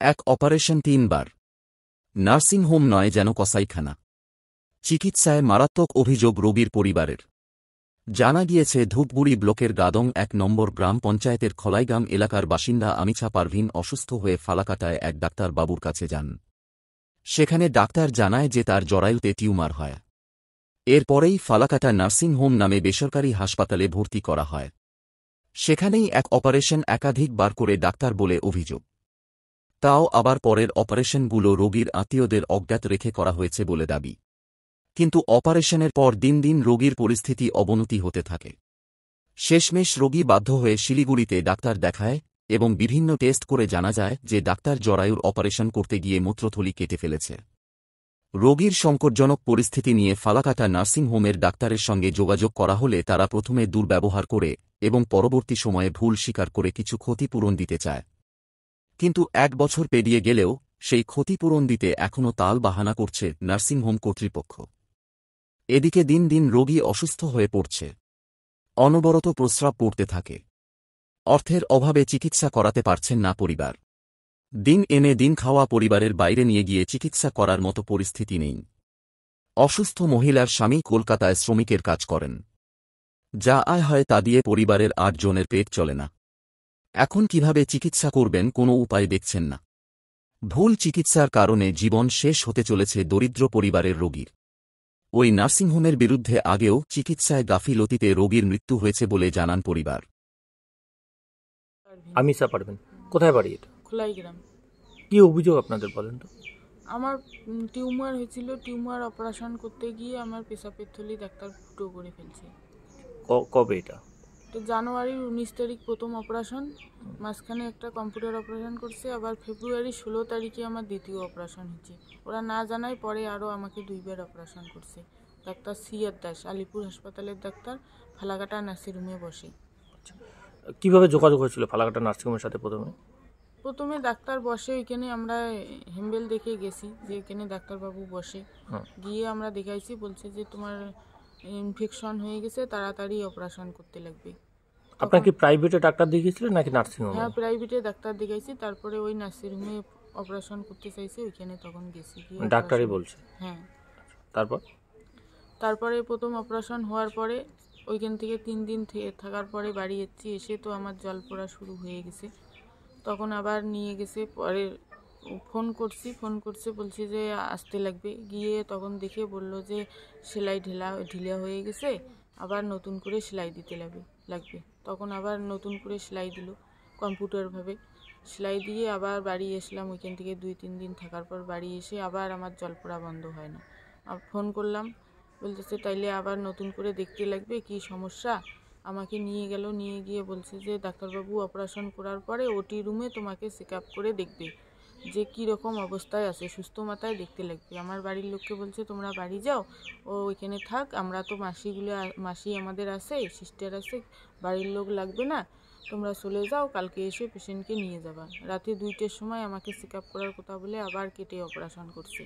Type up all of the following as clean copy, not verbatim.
এক অপারেশন ৩ বার। নার্সিংহোম নয় যেন কসাইখানা। চিকিৎসায় মারাত্মক অভিযোগ রোগীর পরিবারের। জানা গিয়েছে ধূপগুড়ি ব্লকের গাদং ১ নম্বর গ্রাম পঞ্চায়েতের খলাইগাম এলাকার বাসিন্দা আমিছা পারভিন অসুস্থ হয়ে ফালাকাটায় এক ডাক্তার বাবুর কাছে যান। সেখানে ডাক্তার জানায় যে তার জরায়ুতে টিউমার হয়। এরপরেই ফালাকাটা নার্সিংহোম নামে বেসরকারি হাসপাতালে ভর্তি করা হয়। সেখানেই এক অপারেশন একাধিকবার করে ডাক্তার বলে অভিযোগ। তাও আবার পরের অপারেশনগুলো রোগীর আত্মীয়দের অজ্ঞাত রেখে করা হয়েছে বলে দাবি। কিন্তু অপারেশনের পর দিন দিন রোগীর পরিস্থিতি অবনতি হতে থাকে। শেষমেশ রোগী বাধ্য হয়ে শিলিগুড়িতে ডাক্তার দেখায় এবং বিভিন্ন টেস্ট করে জানা যায় যে ডাক্তার জরায়ুর অপারেশন করতে গিয়ে মূত্রথলি কেটে ফেলেছে। রোগীর সংকটজনক পরিস্থিতি নিয়ে ফালাকাটা নার্সিংহোমের ডাক্তারের সঙ্গে যোগাযোগ করা হলে তারা প্রথমে দুর্ব্যবহার করে এবং পরবর্তী সময়ে ভুল স্বীকার করে কিছু ক্ষতিপূরণ দিতে চায়। কিন্তু ১ বছর পেরিয়ে গেলেও সেই ক্ষতিপূরণ দিতে এখনও তাল বাহানা করছে নার্সিংহোম কর্তৃপক্ষ। এদিকে দিন দিন রোগী অসুস্থ হয়ে পড়ছে। অনবরত প্রস্রাব পড়তে থাকে। অর্থের অভাবে চিকিৎসা করাতে পারছেন না পরিবার। দিন এনে দিন খাওয়া পরিবারের বাইরে নিয়ে গিয়ে চিকিৎসা করার মতো পরিস্থিতি নেই। অসুস্থ মহিলার স্বামী কলকাতায় শ্রমিকের কাজ করেন। যা আয় হয় তা দিয়ে পরিবারের ৮ জনের পেট চলে না। এখন কিভাবে চিকিৎসা করবেন কোনো উপায় দেখছেন না। ভুল চিকিৎসার কারণে জীবন শেষ হতে চলেছে দরিদ্র পরিবারের রোগীর। ওই নার্সিংহোমের বিরুদ্ধে আগেও চিকিৎসায় গাফিলতিতে রোগীর মৃত্যু হয়েছে বলে জানান পরিবার। আমিছা পারভিন, কোথায় বাড়ি এটা? খোলাইগ্রাম। কি অভিযোগ আপনাদের বলেন তো? আমার টিউমার হয়েছিল, টিউমার অপারেশন করতে গিয়ে আমার পেশাবের থলি ডাক্তার ফুটো করে ফেলছে। কবে এটা? তো জানুয়ারির ১৯ তারিখ প্রথম অপারেশন, মাঝখানে একটা কম্পিউটার অপারেশন করছে, আবার ফেব্রুয়ারি ১৬ তারিখে আমার দ্বিতীয় অপারেশন হচ্ছে। ওরা না জানায় পরে আরও আমাকে ২ বার অপারেশন করছে। ডাক্তার সিআর দাস, আলিপুর হাসপাতালের ডাক্তার, ফালাকাটা নার্সিংহোমে বসে। কিভাবে যোগাযোগ হয়েছিল ফালাকাটা নার্সিংহোমের সাথে? প্রথমে ডাক্তার বসে, ওইখানে আমরা হেম্বেল দেখে গেছি যে ওইখানে ডাক্তারবাবু বসে। গিয়ে আমরা দেখাইছি, বলছে যে তোমার ইনফেকশন হয়ে গেছে, তাড়াতাড়ি অপারেশন করতে লাগবে। আপনার কি প্রাইভেটে ডাক্তার দেখিয়েছিলেন নাকি নার্সিংহোমে? হ্যাঁ, প্রাইভেটে ডাক্তার দেখাইছি, তারপরে ওই নার্সিংহোমে অপারেশন করতে চাইছে, ওইখানে তখন গেছি। ডাক্তারই বলছে? হ্যাঁ। তারপরে প্রথম অপারেশন হওয়ার পরে ওইখান থেকে ৩ দিন থাকার পরে বাড়ি যাচ্ছি, এসে তো আমার জল পড়া শুরু হয়ে গেছে। তখন আবার নিয়ে গেছে, পরে ফোন করছে, বলছি যে আসতে লাগবে। গিয়ে তখন দেখে বলল যে সেলাই ঢিলা হয়ে গেছে, আবার নতুন করে সেলাই দিতে লাগবে। তখন আবার নতুন করে সেলাই দিল কম্পিউটারভাবে। সেলাই দিয়ে আবার বাড়ি এসলাম। ওইখান থেকে ২-৩ দিন থাকার পর বাড়ি এসে আবার আমার জল পড়া বন্ধ হয় না। ফোন করলাম, বলতেছে তাইলে আবার নতুন করে দেখতে লাগবে, কি সমস্যা। আমাকে নিয়ে গিয়ে বলছে যে ডাক্তারবাবু অপারেশন করার পরে ওটি রুমে তোমাকে চেক আপ করে দেখবে যে কী রকম অবস্থায় আছে, সুস্থ মাথায় দেখতে লাগবে। আমার বাড়ির লোককে বলছে তোমরা বাড়ি যাও, ও ওইখানে থাক, আমরা তো মাসি আমাদের আছে, সিস্টার আছে, বাড়ির লোক লাগবে না, তোমরা চলে যাও, কালকে এসে পেশেন্টকে নিয়ে যাবা। রাতে ২টার সময় আমাকে চেক আপ করার কথা বলে আবার কেটে অপারেশন করছে।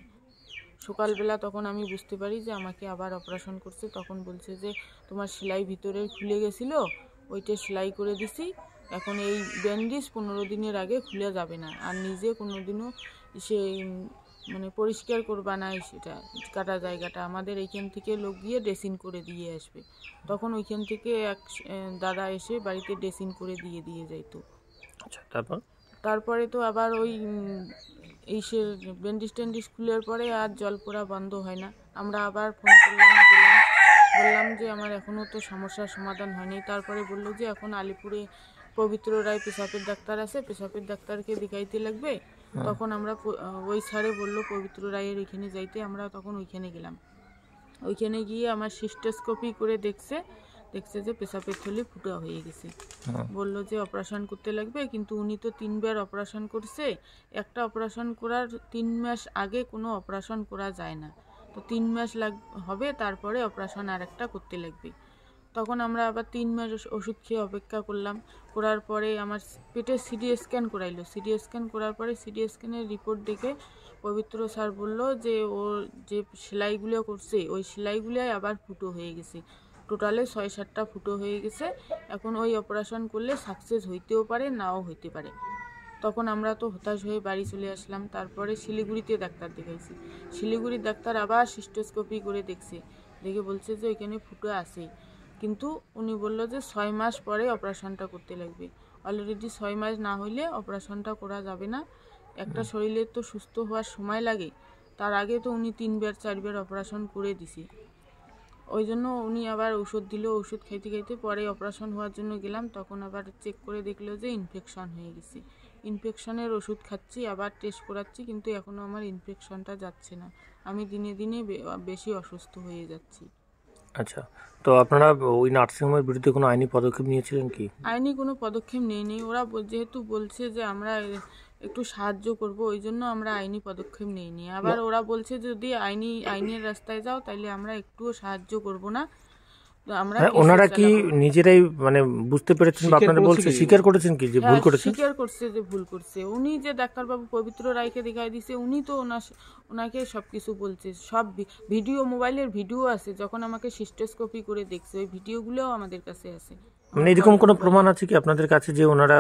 সকালবেলা তখন আমি বুঝতে পারি যে আমাকে আবার অপারেশন করছে। তখন বলছে যে তোমার সেলাই ভিতরে খুলে গেছিলো, ওইটা সেলাই করে দিছি, এখন এই ব্যান্ডেজ ১৫ দিনের আগে খুলে যাবে না, আর নিজে কোনো দিনও সে পরিষ্কার করবা না, সেটা কাটা জায়গাটা আমাদের এইখান থেকে লোক গিয়ে ড্রেসিং করে দিয়ে আসবে। তখন ওইখান থেকে এক দাদা এসে বাড়িতে ড্রেসিং করে দিয়ে যাইতো। আচ্ছা, তারপরে তো আবার ওই ব্যান্ডেজ খুলের পরে আর জল পড়া বন্ধ হয় না। আমরা আবার ফোন করলাম, বললাম যে আমার এখনও তো সমস্যার সমাধান হয়নি। তারপরে বললো যে এখন আলিপুরে পবিত্র রায় পেশাবের ডাক্তার আছে, পেশাবের ডাক্তারকে দেখাইতে লাগবে। তখন আমরা ওই স্যারে বললো পবিত্র রায়ের ওইখানে যাইতে, আমরা তখন ওইখানে গেলাম। ওইখানে গিয়ে আমার সিস্টোস্কোপি করে দেখছে যে পেশাবের থলি ফুটা হয়ে গেছে। বলল যে অপারেশন করতে লাগবে, কিন্তু উনি তো ৩ বার অপারেশন করছে। একটা অপারেশন করার ৩ মাস আগে কোনো অপারেশন করা যায় না, তো ৩ মাস হবে, তারপরে অপারেশন আর একটা করতে লাগবে। তখন আমরা আবার 3 মাস ওষুধ খেয়ে অপেক্ষা করলাম। করার পরে আমার পেটে সিটি স্ক্যান করাইলো। সিটি স্ক্যান করার পরে সিটি স্ক্যানের রিপোর্ট দেখে পবিত্র স্যার বলল যে ওর যে সেলাইগুলো করছে ওই সেলাইগুলোই আবার ফুটো হয়ে গেছে। টোটালে ৬-৭টা ফুটো হয়ে গেছে। এখন ওই অপারেশন করলে সাকসেস হইতেও পারে, নাও হইতে পারে। তখন আমরা তো হতাশ হয়ে বাড়ি চলে আসলাম। তারপরে শিলিগুড়িতে ডাক্তার দেখাইছি। শিলিগুড়ির ডাক্তার আবার সিস্টোস্কোপি করে দেখছে, দেখে বলছে যে ওইখানে ফুটো আছে, কিন্তু উনি বললো যে 6 মাস পরে অপারেশনটা করতে লাগবে। অলরেডি 6 মাস না হইলে অপারেশনটা করা যাবে না। একটা শরীরের তো সুস্থ হওয়ার সময় লাগে, তার আগে তো উনি 3বার 4বার অপারেশন করে দিছে। ওই জন্য উনি আবার ওষুধ দিল, ওষুধ খাইতে খাইতে পরে অপারেশন হওয়ার জন্য গেলাম, তখন আবার চেক করে দেখলো যে ইনফেকশন হয়ে গেছে। ইনফেকশনের ওষুধ খাচ্ছি, আবার টেস্ট করাচ্ছি, কিন্তু এখনও আমার ইনফেকশনটা যাচ্ছে না। আমি দিনে দিনে বেশি অসুস্থ হয়ে যাচ্ছি। আচ্ছা, তো আপনারা ওই নার্সিংহোমের বিরুদ্ধে কোনো আইনি পদক্ষেপ নিয়েছিলেন কি? আইনি কোনো পদক্ষেপ নেইনি। ওরা যেহেতু বলছে যে আমরা একটু সাহায্য করব, ওই জন্য আমরা আইনি পদক্ষেপ নেইনি। আবার ওরা বলছে যদি আইনের রাস্তায় যাও তাহলে আমরা একটুও সাহায্য করব না। আমরা ওনারা কি নিজেরাই মানে বুঝতে পেরেছেন বা আপনারা বলছে স্বীকার করেছেন কি যে ভুল করেছেন? স্বীকার করছে যে ভুল করছে। উনি যে ডাক্তারবাবু পবিত্র রায়কে দেখাই দিছে, উনি তো ওনাকে সবকিছু বলছে। সব ভিডিও, মোবাইলের ভিডিও আছে, যখন আমাকে সিস্টোস্কোপি করে দেখছে ওই ভিডিওগুলোও আমাদের কাছে আছে। মানে এরকম কোনো প্রমাণ আছে কি আপনাদের কাছে যে ওনারা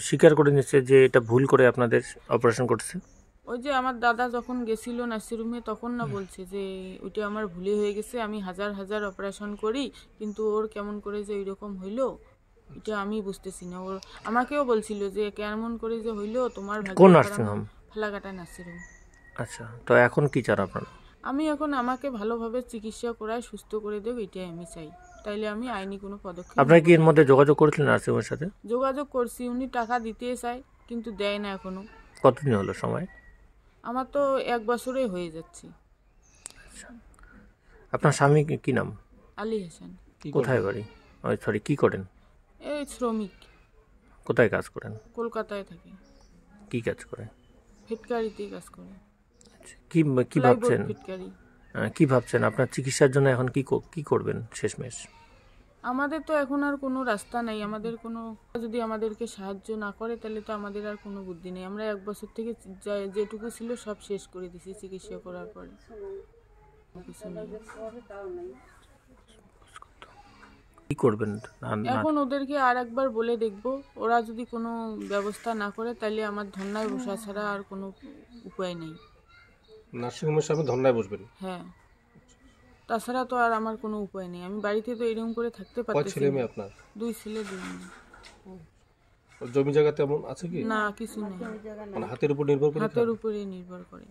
স্বীকার করে নিচ্ছে যে এটা ভুল করে আপনাদের অপারেশন করছে? ওই যে আমার দাদা যখন গেছিল নার্সিংরুমে, তখন না বলছে যে ওইটা আমার ভুলে হয়ে গেছে, আমি হাজার হাজার অপারেশন করি, কিন্তু ওর কেমন করে যে ওইরকম হইলো এটা আমি বুঝতেছি না। ওর আমাকেও বলছিল যে কেমন করে যে হইলো তোমার ভাগ্য। কোন নার্সিংহোম? ফালাকাটা নার্সিংরুম। আচ্ছা, তো এখন কি চান আপনারা? আমি এখন আমাকে ভালোভাবে চিকিৎসা করায় সুস্থ করে দেব, এটাই আমি চাই। তাইলে আমি আইনি কোনো পদক্ষেপ। আপনারা কি এর মধ্যে যোগাযোগ করেছিলেন নার্সিংহোমের সাথে? যোগাযোগ করছি, উনি টাকা দিতে চায় কিন্তু দেয় না এখনো। কতদিন হলো সময়? আমার তো 1 বছরই হয়ে যাচ্ছে। আপনার স্বামী কি নাম? আলী হাসান। কোথায় বাড়ি? সরি, কি করেন? এই শ্রমিক। কোথায় কাজ করেন? কলকাতায় থাকে। কি কাজ করেন? ফিটকারিতে কাজ করে। কি কি ভাবছেন? ফিটকারি। কি ভাবছেন আপনার চিকিৎসার জন্য এখন কি করবেন শেষমেশ? আমাদের তো এখন আর কোনো রাস্তা নাই। আমাদের কোনো, যদি আমাদেরকে সাহায্য না করে তাহলে তো আমাদের আর কোনো বুদ্ধি নেই। আমরা 1 বছর থেকে যেটুকু ছিল সব শেষ করে দিছি চিকিৎসা করার পরে। কিছু নেই। কি করবেন এখন ওদেরকে আর একবার বলে দেখব, ওরা যদি কোনো ব্যবস্থা না করে তাহলে আমার ধর্নায় বসা ছাড়া আর কোনো উপায় নেই। নার্সিংহোমের সামনে ধর্নায় বসবেন? হ্যাঁ, তাছাড়া তো আর আমার কোনো উপায় নেই। আমি বাড়িতে তো এরকম করে থাকতে পারতেছি না। কয় ছেলে মেয়ে আপনার? 2 ছেলে 2 মেয়ে। জমি জায়গা তেমন আছে কি? না, কিছু নেই। মানে হাতের উপর নির্ভর করে? হাতের উপরে নির্ভর করে।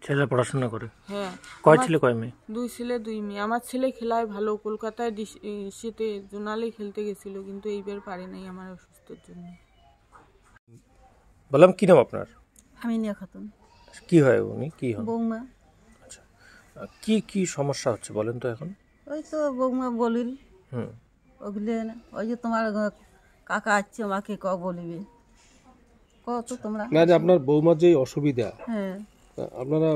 ছেলে পড়াশোনা করে? হ্যাঁ। কয় ছেলে কয় মেয়ে? 2 ছেলে 2 মেয়ে। আমার ছেলে খেলায় ভালো, কলকাতায় শীতে জোনালে খেলতে গেছিল, কিন্তু এইবার পারে নাই আমার অসুস্থতার জন্য। বললাম কি নাম আপনার? আমিনিয়া খাতুন। কি হয় উনি, কি হন? বৌমা। আচ্ছা, কি সমস্যা হচ্ছে বলেন তো এখন? ওই তো বৌমা বলিল হুম, ওগুলো ওই যে তোমার কাকা আসছে আমাকে বলিবে কত তোমরা। না, যে আপনার বৌমার যে অসুবিধা, হ্যাঁ, আপনারা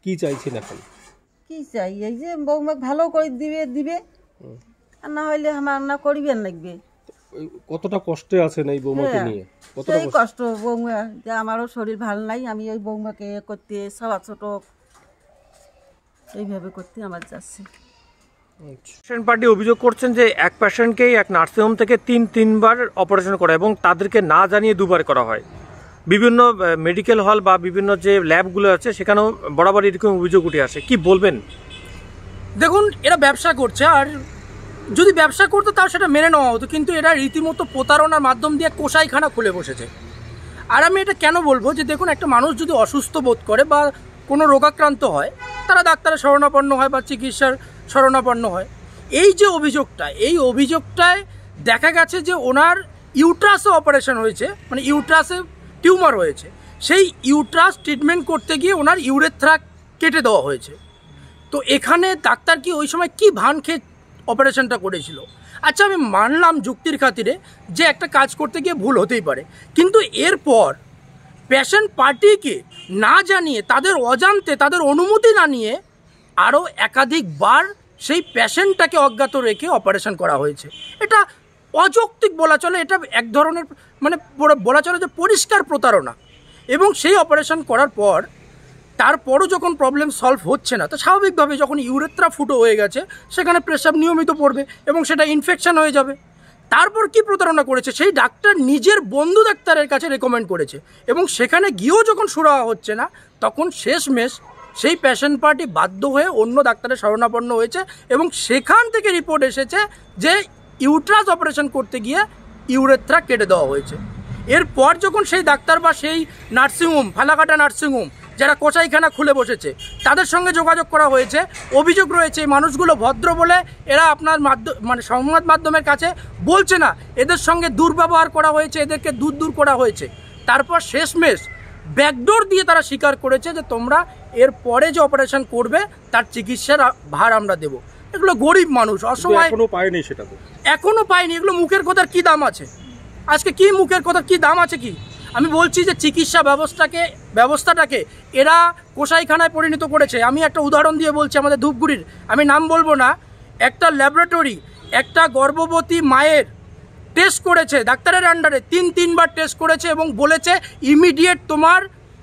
কি চাইছেন এখন? কি চাই এই যে বৌমা ভালো করে দিবে, আর না হইলে আমার না করিবেন লাগবে। কতটা কষ্টে আছেন এই বৌমাকে নিয়ে? সেই কষ্ট বৌমা, যে আমারও শরীর ভালো নাই, আমি ওই বৌমাকে করতে সবার ছোট এইভাবে করতে আমার যাচ্ছে। পেশেন্ট পার্টি অভিযোগ করছেন যে এক পেশেন্টকেই এক নার্সিংহোম থেকে তিনবার অপারেশন করা এবং তাদেরকে না জানিয়ে 2বার করা হয়। বিভিন্ন মেডিকেল হল বা বিভিন্ন যে ল্যাবগুলো আছে সেখানেও বরাবর এরকম অভিযোগ উঠে আসে। কি বলবেন? দেখুন, এরা ব্যবসা করছে, আর যদি ব্যবসা করতো তাও সেটা মেনে নেওয়া হতো, কিন্তু এরা রীতিমতো প্রতারণার মাধ্যম দিয়ে কসাইখানা খুলে বসেছে। আর আমি এটা কেন বলবো, যে দেখুন, একটা মানুষ যদি অসুস্থ বোধ করে বা কোনো রোগাক্রান্ত হয়, তারা ডাক্তারের শরণাপন্ন হয় বা চিকিৎসার শরণাপন্ন হয়। এই যে অভিযোগটা, এই অভিযোগটায় দেখা গেছে যে ওনার ইউট্রাসে অপারেশন হয়েছে, মানে ইউট্রাসে টিউমার হয়েছে। সেই ইউট্রাস ট্রিটমেন্ট করতে গিয়ে ওনার ইউরেথ্রা কেটে দেওয়া হয়েছে। তো এখানে ডাক্তার কি ওই সময় কি ভান খেয়ে অপারেশনটা করেছিল? আচ্ছা, আমি মানলাম যুক্তির খাতিরে যে একটা কাজ করতে গিয়ে ভুল হতেই পারে, কিন্তু এরপর পেশেন্ট পার্টিকে না জানিয়ে, তাদের অজান্তে, তাদের অনুমতি না নিয়ে আরও একাধিকবার সেই পেশেন্টটাকে অজ্ঞাত রেখে অপারেশন করা হয়েছে। এটা অযৌক্তিক বলা চলে, এটা এক ধরনের মানে বলা চলে যে পরিষ্কার প্রতারণা। এবং সেই অপারেশন করার পর তারপরও যখন প্রবলেম সলভ হচ্ছে না, তো স্বাভাবিকভাবে যখন ইউরেথ্রা ফুটো হয়ে গেছে সেখানে প্রেসাব নিয়মিত পড়বে এবং সেটা ইনফেকশন হয়ে যাবে। তারপর কি প্রতারণা করেছে, সেই ডাক্তার নিজের বন্ধু ডাক্তারের কাছে রেকমেন্ড করেছে, এবং সেখানে গিয়েও যখন সুরাহা হচ্ছে না, তখন শেষমেশ সেই পেশেন্ট পার্টি বাধ্য হয়ে অন্য ডাক্তারের শরণাপন্ন হয়েছে, এবং সেখান থেকে রিপোর্ট এসেছে যে ইউট্রাস অপারেশন করতে গিয়ে ইউরেথ্রা কেটে দেওয়া হয়েছে। এরপর যখন সেই ডাক্তার বা সেই নার্সিংহোম, ফালাকাটা নার্সিংহোম যারা কসাইখানা খুলে বসেছে, তাদের সঙ্গে যোগাযোগ করা হয়েছে। অভিযোগ রয়েছে এই মানুষগুলো ভদ্র বলে এরা আপনার সংবাদ মাধ্যমের কাছে বলছে না, এদের সঙ্গে দুর্ব্যবহার করা হয়েছে, এদেরকে দূর করা হয়েছে। তারপর শেষমেশ ব্যাকডোর দিয়ে তারা স্বীকার করেছে যে তোমরা এর পরে যে অপারেশন করবে তার চিকিৎসার ভার আমরা দেব। এগুলো গরিব মানুষ, অসহায়, এখনো পায়নি, সেটা তো এখনো পায়নি। এগুলো মুখের কথার কি দাম আছে আজকে? কি মুখের কথার কি দাম আছে কি? আমি বলছি যে চিকিৎসা ব্যবস্থাটাকে এরা কসাইখানায় পরিণত করেছে। আমি একটা উদাহরণ দিয়ে বলছি, আমাদের ধূপগুড়ির, আমি নাম বলবো না, একটা ল্যাবরেটরি একটা গর্ভবতী মায়ের টেস্ট করেছে ডাক্তারের আন্ডারে, তিনবার টেস্ট করেছে এবং বলেছে ইমিডিয়েট তোমার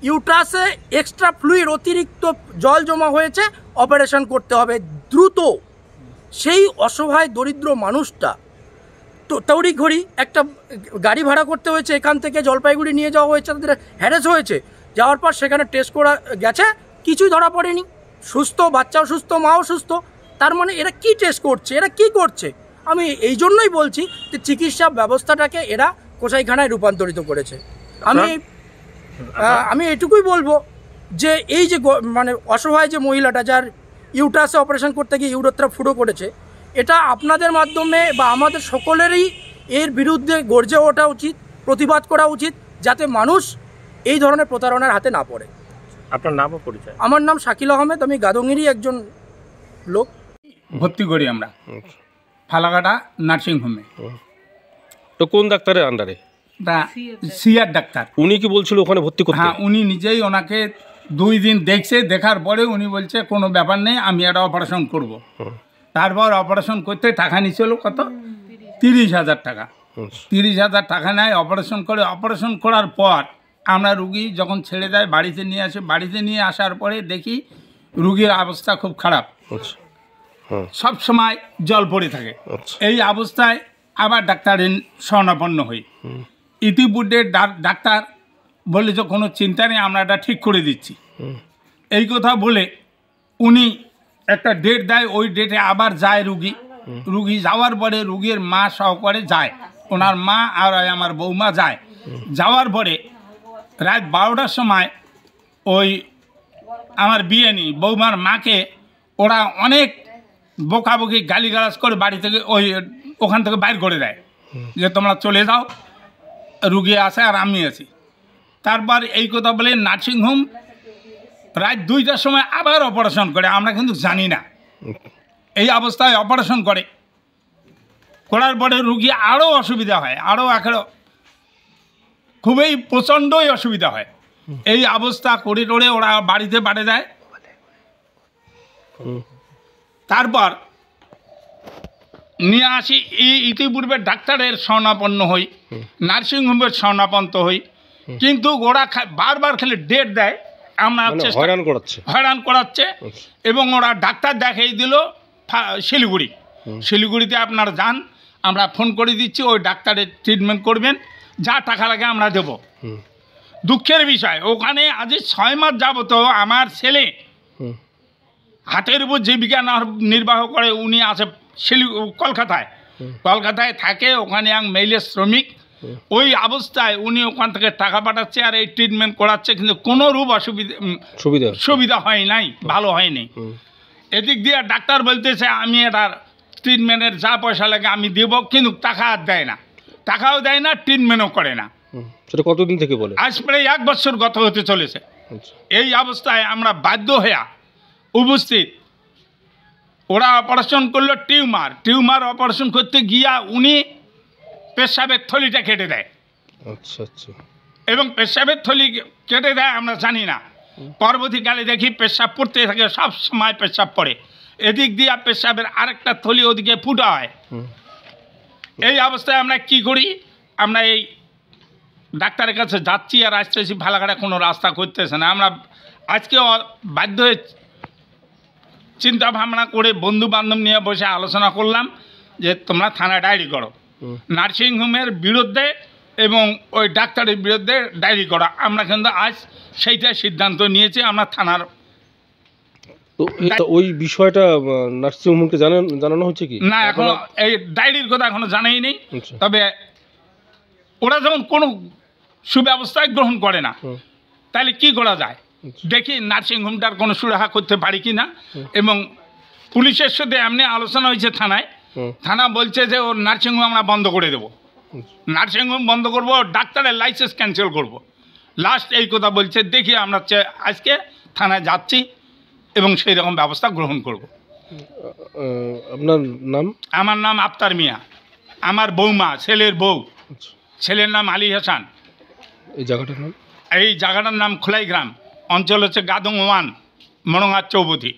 ইউট্রাসে এক্সট্রা ফ্লুইড, অতিরিক্ত জল জমা হয়েছে, অপারেশন করতে হবে দ্রুত। সেই অসহায় দরিদ্র মানুষটা তো তড়িঘড়ি একটা গাড়ি ভাড়া করতে হয়েছে, এখান থেকে জলপাইগুড়ি নিয়ে যাওয়া হয়েছে, তাদের হ্যারেস হয়েছে। যাওয়ার পর সেখানে টেস্ট করা গেছে, কিছুই ধরা পড়েনি, সুস্থ, বাচ্চাও সুস্থ, মাও সুস্থ। তার মানে এরা কি টেস্ট করছে, এরা কি করছে? আমি এই জন্যই বলছি যে চিকিৎসা ব্যবস্থাটাকে এরা কসাইখানায় রূপান্তরিত করেছে। আমি এটুকুই বলবো যে এই যে অসহায় যে মহিলাটা যার ইউট্রাসে অপারেশন করতে গিয়ে ইউরেথ্রা ফুটো করেছে, এটা আপনাদের মাধ্যমে বা আমাদের সকলেরই এর বিরুদ্ধে গর্জে ওঠা উচিত, প্রতিবাদ করা উচিত, যাতে মানুষ এই ধরনের প্রতারণার হাতে না পড়ে। আপনার নাম ও পরিচয়? আমার নাম শাকিল আহমেদ, আমি গাদঙ্গেরই একজন লোক। ভর্তি করি আমরা ফালাকাটা নার্সিংহোমে। তো কোন ডাক্তারের আন্ডারে? CR doctor. উনি কি বলছিল ওখানে ভর্তি করতে? হ্যাঁ, উনি নিজেই ওনাকে 2 দিন দেখছে, দেখার পরে উনি বলছে কোনো ব্যাপার নেই, আমি একটা অপারেশন করব। তারপর অপারেশন করতে টাকা নিয়েছিল কত? 30,000 টাকা। 30,000 টাকা নেয়, অপারেশন করে। অপারেশন করার পর আমরা রুগী যখন ছেড়ে দেয় বাড়িতে নিয়ে আসে, বাড়িতে নিয়ে আসার পরে দেখি রুগীর অবস্থা খুব খারাপ, সব সময় জল পড়ে থাকে। এই অবস্থায় আবার ডাক্তারের শরণাপন্ন হই। ইতিপূর্বে ডাক্তার বলে যে কোনো চিন্তা নেই, আমরা এটা ঠিক করে দিচ্ছি। এই কথা বলে উনি একটা ডেট দেয়, ওই ডেটে আবার যায় রুগী যাওয়ার পরে রুগীর মা সহকারে যায়, ওনার মা আর আমার বৌমা যায়। যাওয়ার পরে রাত 12টার সময় ওই আমার বিয়েনি বৌমার মাকে ওরা অনেক বকাবকি গালিগালাজ করে বাড়ি থেকে ওখান থেকে বাইর করে দেয় যে তোমরা চলে যাও, রুগী আসে আর আমি আছি। তারপর এই কথা বলে নার্সিংহোম রাত 2টার সময় আবার অপারেশন করে, আমরা কিন্তু জানি না। এই অবস্থায় অপারেশন করার পরে রুগী আরও অসুবিধা হয়, আরও খুবই প্রচণ্ডই অসুবিধা হয়। এই অবস্থা করে টোরে ওরা বাড়িতে পাঠিয়ে দেয়। তারপর নিয়ে আসি, ইতিপূর্বে ডাক্তারের শরণাপন্ন হই, নার্সিংহোমের শরণাপন্ন হই, কিন্তু ওরা বারবার খালি ডেট দেয়, আমরা হয়রান করাচ্ছে। এবং ওরা ডাক্তার দেখাই দিল শিলিগুড়িতে আপনারা যান, আমরা ফোন করে দিচ্ছি, ওই ডাক্তারের ট্রিটমেন্ট করবেন, যা টাকা লাগে আমরা দেব। দুঃখের বিষয়, ওখানে আজ 6 মাস যাবত আমার ছেলে হাতের উপর জীবিকা নির্বাহ করে, উনি আছে কলকাতায় থাকে, ওখানে এক মেইলের শ্রমিক। ওই অবস্থায় উনি ওখান থেকে টাকা পাঠাচ্ছে আর এই ট্রিটমেন্ট করাচ্ছে, কিন্তু কোনো রূপ সুবিধা হয় নাই, ভালো হয়নি। এদিক দিয়ে ডাক্তার বলতেছে আমি এটার ট্রিটমেন্টের যা পয়সা লাগে আমি দেব, কিন্তু টাকা আর দেয় না, টাকাও দেয় না, ট্রিটমেন্টও করে না। সেটা কতদিন থেকে বলে? আজ প্রায় 1 বছর গত হতে চলেছে। এই অবস্থায় আমরা বাধ্য হয়ে উপস্থিত, ওরা অপারেশন করলো টিউমার অপারেশন করতে গিয়া উনি পেশাবের থলিটা কেটে দেয়। এবং পেশাবের থলি কেটে দেয় আমরা জানি না, পরবর্তীকালে দেখি পেশাব পড়তে থাকে, সব সময় পেশাব পড়ে, এদিক দিয়ে পেশাবের আরেকটা থলি ওদিকে ফুটা হয়। এই অবস্থায় আমরা কি করি, আমরা এই ডাক্তারের কাছে যাচ্ছি আর আসতেছি, ফালাকাটা কোনো রাস্তা করতেছে না। আমরা আজকে বাধ্য হয়ে চিন্তা ভাবনা করে বন্ধু বান্ধব নিয়ে বসে আলোচনা করলাম যে তোমরা থানা ডায়েরি করো। নার্সিংহোমের বিরুদ্ধে এবং ওই ডাক্তারের বিরুদ্ধে ডায়েরি করা। আমরা কিন্তু আজ সেইটা সিদ্ধান্ত নিয়েছি। আমরা থানার তো ওই বিষয়টা নার্সিংহোমকে জানানো হচ্ছে কি না, এখনো এই ডায়েরির কথা এখনো জানাই নেই। আচ্ছা। তবে ওরা যখন কোনো সুব্যবস্থায় গ্রহণ করে না, তাহলে কি করা যায় দেখি নার্সিংহোমটার কোনো সুরাহা করতে পারি কি না। এবং পুলিশের সাথে এমনি আলোচনা হয়েছে থানায়, থানা বলছে যে ওর নার্সিংহোম আমরা বন্ধ করে দেবো, নার্সিংহোম বন্ধ করবো, ডাক্তারের লাইসেন্স ক্যান্সেল করব, লাস্ট এই কথা বলছে। দেখি আমরা আজকে থানায় যাচ্ছি এবং সেই রকম ব্যবস্থা গ্রহণ করব। আপনার নাম? আমার নাম আফতার মিয়া, আমার বৌমা, ছেলের বউ, ছেলের নাম আলী হাসান। এই জায়গাটার নাম? এই জায়গাটার নাম খোলাইগ্রাম, অঞ্চল হচ্ছে গাদং 1, মনোঙ্গার চৌবতী।